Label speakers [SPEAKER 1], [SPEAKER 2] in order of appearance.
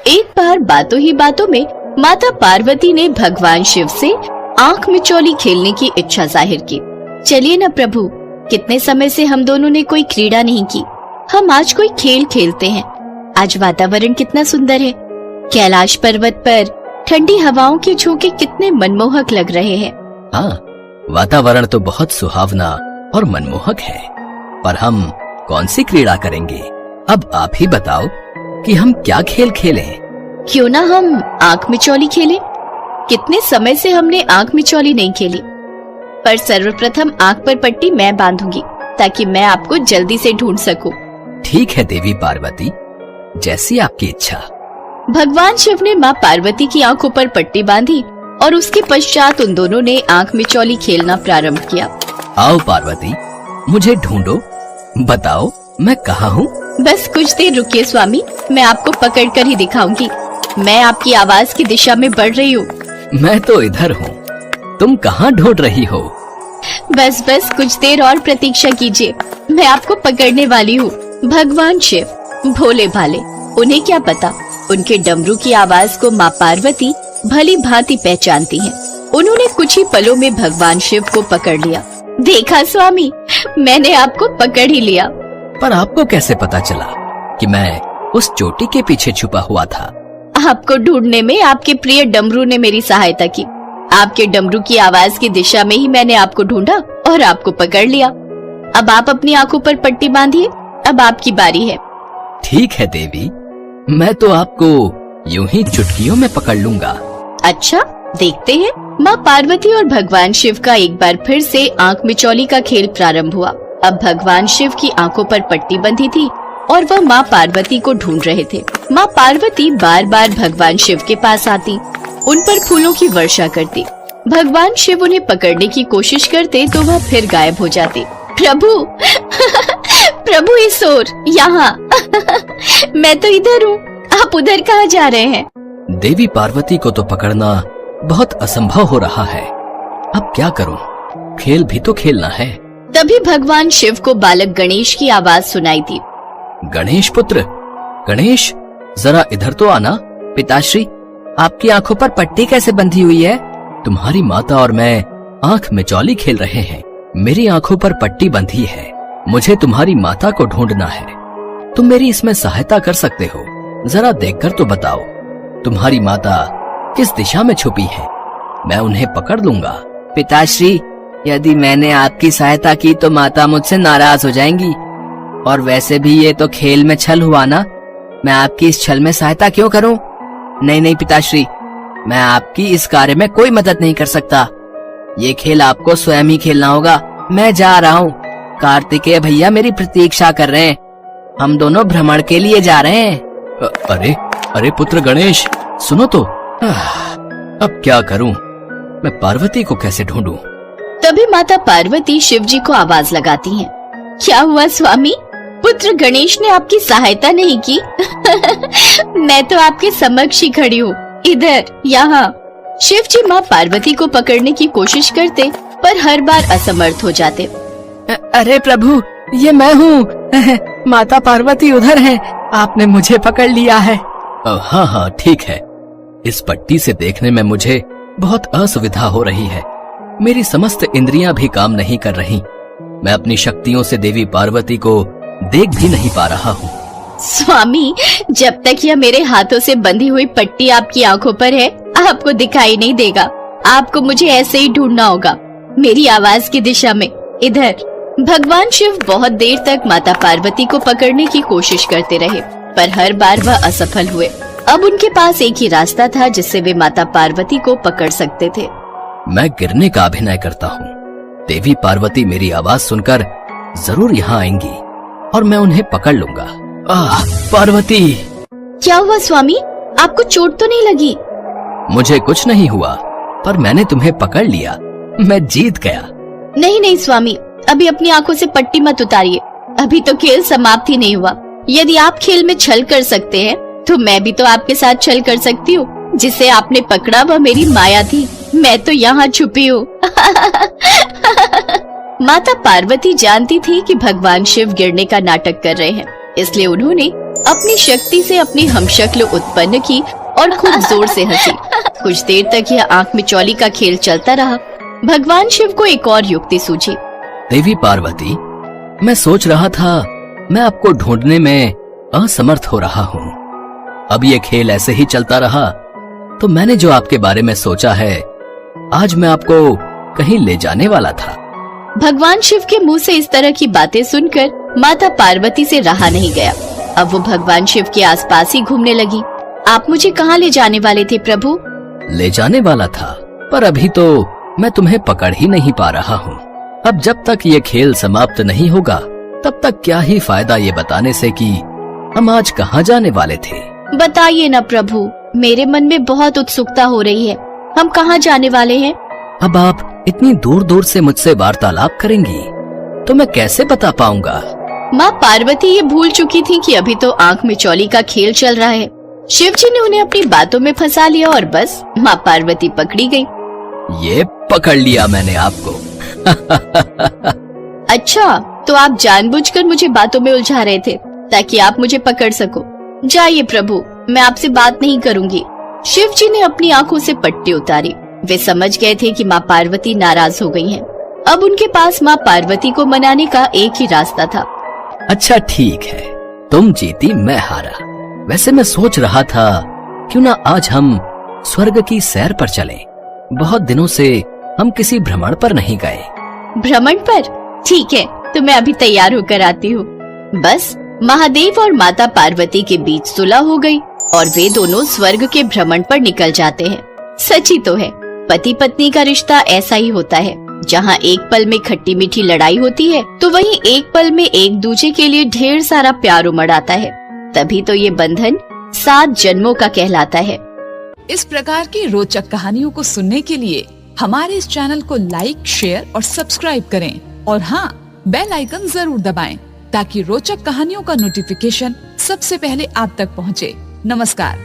[SPEAKER 1] एक बार बातों ही बातों में माता पार्वती ने भगवान शिव से आंख मिचौली खेलने की इच्छा जाहिर की। चलिए न प्रभु, कितने समय से हम दोनों ने कोई क्रीड़ा नहीं की, हम आज कोई खेल खेलते हैं। आज वातावरण कितना सुंदर है, कैलाश पर्वत पर ठंडी हवाओं के झोंके कितने मनमोहक लग रहे हैं।
[SPEAKER 2] हाँ, वातावरण तो बहुत सुहावना और मनमोहक है, पर हम कौन सी क्रीड़ा करेंगे? अब आप ही बताओ कि हम क्या खेल खेलें?
[SPEAKER 1] क्यों ना हम आंख मिचौली खेलें? कितने समय से हमने आंख मिचौली नहीं खेली। पर सर्वप्रथम आंख पर पट्टी मैं बांधूंगी ताकि मैं आपको जल्दी से ढूंढ सकूं।
[SPEAKER 2] ठीक है देवी पार्वती, जैसी आपकी इच्छा।
[SPEAKER 1] भगवान शिव ने माँ पार्वती की आंखों पर पट्टी बांधी और उसके पश्चात उन दोनों ने आंख मिचौली खेलना प्रारंभ किया।
[SPEAKER 2] आओ पार्वती, मुझे ढूंढो, बताओ मैं कहाँ हूँ?
[SPEAKER 1] बस कुछ देर रुकिए स्वामी, मैं आपको पकड़ कर ही दिखाऊंगी। मैं आपकी आवाज की दिशा में बढ़ रही हूँ।
[SPEAKER 2] मैं तो इधर हूँ, तुम कहाँ ढूंढ रही हो?
[SPEAKER 1] बस कुछ देर और प्रतीक्षा कीजिए, मैं आपको पकड़ने वाली हूँ। भगवान शिव भोले भाले, उन्हें क्या पता, उनके डमरू की आवाज को माँ पार्वती भली भांति पहचानती हैं। उन्होंने कुछ ही पलों में भगवान शिव को पकड़ लिया। देखा स्वामी, मैंने आपको पकड़ ही लिया।
[SPEAKER 2] पर आपको कैसे पता चला कि मैं उस चोटी के पीछे छुपा हुआ था?
[SPEAKER 1] आपको ढूंढने में आपके प्रिय डमरू ने मेरी सहायता की। आपके डमरू की आवाज की दिशा में ही मैंने आपको ढूंढा और आपको पकड़ लिया। अब आप अपनी आंखों पर पट्टी बांधिए, अब आपकी बारी है।
[SPEAKER 2] ठीक है देवी, मैं तो आपको यूं ही चुटकियों में पकड़ लूंगा।
[SPEAKER 1] अच्छा, देखते हैं। माँ पार्वती और भगवान शिव का एक बार फिर से आंख मिचौली का खेल प्रारंभ हुआ। अब भगवान शिव की आंखों पर पट्टी बंधी थी और वह माँ पार्वती को ढूंढ रहे थे। माँ पार्वती बार बार भगवान शिव के पास आती, उन पर फूलों की वर्षा करती। भगवान शिव उन्हें पकड़ने की कोशिश करते तो वह फिर गायब हो जाते। प्रभु प्रभु इस ओर, यहाँ मैं तो इधर हूँ, आप उधर कहाँ जा रहे हैं?
[SPEAKER 2] देवी पार्वती को तो पकड़ना बहुत असंभव हो रहा है, अब क्या करूँ? खेल भी तो खेलना है।
[SPEAKER 1] तभी भगवान शिव को बालक गणेश की आवाज सुनाई दी।
[SPEAKER 2] गणेश पुत्र, गणेश जरा इधर तो आना। पिताश्री, आपकी आंखों पर पट्टी कैसे बंधी हुई है? तुम्हारी माता और मैं आंख मिचौली खेल रहे हैं, मेरी आंखों पर पट्टी बंधी है। मुझे तुम्हारी माता को ढूंढना है, तुम मेरी इसमें सहायता कर सकते हो। जरा देखकर तो बताओ, तुम्हारी माता किस दिशा में छुपी है? मैं उन्हें पकड़ लूंगा।
[SPEAKER 3] पिताश्री, यदि मैंने आपकी सहायता की तो माता मुझसे नाराज हो जाएंगी, और वैसे भी ये तो खेल में छल हुआ ना, मैं आपकी इस छल में सहायता क्यों करूं? नहीं पिताश्री, मैं आपकी इस कार्य में कोई मदद नहीं कर सकता, ये खेल आपको स्वयं ही खेलना होगा। मैं जा रहा हूँ, कार्तिकेय भैया मेरी प्रतीक्षा कर रहे हैं, हम दोनों भ्रमण के लिए जा रहे हैं।
[SPEAKER 2] अरे पुत्र गणेश, सुनो तो। अब क्या करूं? मैं पार्वती को कैसे ढूंढूं?
[SPEAKER 1] तभी माता पार्वती शिव जी को आवाज लगाती हैं। क्या हुआ स्वामी, पुत्र गणेश ने आपकी सहायता नहीं की? मैं तो आपके समक्ष ही खड़ी हूँ, इधर, यहाँ। शिव जी माँ पार्वती को पकड़ने की कोशिश करते पर हर बार असमर्थ हो जाते।
[SPEAKER 3] अरे प्रभु, ये मैं हूँ। माता पार्वती उधर है, आपने मुझे पकड़ लिया है।
[SPEAKER 2] हाँ, ठीक है। इस पट्टी से देखने में मुझे बहुत असुविधा हो रही है, मेरी समस्त इंद्रियां भी काम नहीं कर रही। मैं अपनी शक्तियों से देवी पार्वती को देख भी नहीं पा रहा हूँ।
[SPEAKER 1] स्वामी, जब तक यह मेरे हाथों से बंधी हुई पट्टी आपकी आंखों पर है, आपको दिखाई नहीं देगा। आपको मुझे ऐसे ही ढूंढना होगा, मेरी आवाज की दिशा में, इधर। भगवान शिव बहुत देर तक माता पार्वती को पकड़ने की कोशिश करते रहे, पर हर बार वह असफल हुए। अब उनके पास एक ही रास्ता था जिससे वे माता पार्वती को पकड़ सकते थे।
[SPEAKER 2] मैं गिरने का अभिनय करता हूँ, देवी पार्वती मेरी आवाज सुनकर जरूर यहाँ आएंगी और मैं उन्हें पकड़ लूंगा। पार्वती!
[SPEAKER 1] क्या हुआ स्वामी, आपको चोट तो नहीं लगी?
[SPEAKER 2] मुझे कुछ नहीं हुआ, पर मैंने तुम्हें पकड़ लिया, मैं जीत गया।
[SPEAKER 1] नहीं स्वामी, अभी अपनी आंखों से पट्टी मत उतारिए, अभी तो खेल समाप्त ही नहीं हुआ। यदि आप खेल में छल कर सकते हैं तो मैं भी तो आपके साथ छल कर सकती हूँ। जिसे आपने पकड़ा वह मेरी माया थी, मैं तो यहाँ छुपी हूँ। माता पार्वती जानती थी कि भगवान शिव गिरने का नाटक कर रहे हैं, इसलिए उन्होंने अपनी शक्ति से अपनी हमशक्ल उत्पन्न की और खूब जोर से हंसी। कुछ देर तक यह आंख मिचौली का खेल चलता रहा। भगवान शिव को एक और युक्ति सूझी।
[SPEAKER 2] देवी पार्वती, मैं सोच रहा था मैं आपको ढूंढने में असमर्थ हो रहा हूँ। अब ये खेल ऐसे ही चलता रहा तो मैंने जो आपके बारे में सोचा है, आज मैं आपको कहीं ले जाने वाला था।
[SPEAKER 1] भगवान शिव के मुंह से इस तरह की बातें सुनकर माता पार्वती से रहा नहीं गया। अब वो भगवान शिव के आसपास ही घूमने लगी। आप मुझे कहाँ ले जाने वाले थे प्रभु?
[SPEAKER 2] ले जाने वाला था, पर अभी तो मैं तुम्हें पकड़ ही नहीं पा रहा हूँ। अब जब तक ये खेल समाप्त नहीं होगा तब तक क्या ही फायदा ये बताने से कि हम आज कहाँ जाने वाले थे।
[SPEAKER 1] बताइए ना प्रभु, मेरे मन में बहुत उत्सुकता हो रही है। हम कहाँ जाने वाले हैं?
[SPEAKER 2] अब आप इतनी दूर दूर से मुझसे वार्तालाप करेंगी तो मैं कैसे बता पाऊंगा?
[SPEAKER 1] माँ पार्वती ये भूल चुकी थी कि अभी तो आंख मिचौली का खेल चल रहा है। शिव जी ने उन्हें अपनी बातों में फंसा लिया और बस माँ पार्वती पकड़ी गई।
[SPEAKER 2] ये पकड़ लिया मैंने आपको।
[SPEAKER 1] अच्छा, तो आप जानबूझकर मुझे बातों में उलझा रहे थे ताकि आप मुझे पकड़ सको। जाइए प्रभु, मैं आपसे बात नहीं करूंगी। शिव जी ने अपनी आंखों से पट्टी उतारी। वे समझ गए थे कि माँ पार्वती नाराज हो गई हैं। अब उनके पास माँ पार्वती को मनाने का एक ही रास्ता था।
[SPEAKER 2] अच्छा ठीक है, तुम जीती मैं हारा। वैसे मैं सोच रहा था क्यों ना आज हम स्वर्ग की सैर पर चलें। बहुत दिनों से हम किसी भ्रमण पर नहीं गए।
[SPEAKER 1] भ्रमण पर? ठीक है, तो मैं अभी तैयार होकर आती हूँ। बस महादेव और माता पार्वती के बीच सुलह हो गई और वे दोनों स्वर्ग के भ्रमण पर निकल जाते हैं। सच ही तो है, पति पत्नी का रिश्ता ऐसा ही होता है। जहाँ एक पल में खट्टी मीठी लड़ाई होती है तो वहीं एक पल में एक दूसरे के लिए ढेर सारा प्यार उमड़ आता है। तभी तो ये बंधन 7 जन्मों का कहलाता है।
[SPEAKER 4] इस प्रकार की रोचक कहानियों को सुनने के लिए हमारे इस चैनल को लाइक, शेयर और सब्सक्राइब करें और हाँ, बेल आइकन जरूर दबाएं ताकि रोचक कहानियों का नोटिफिकेशन सबसे पहले आप तक पहुँचे। नमस्कार।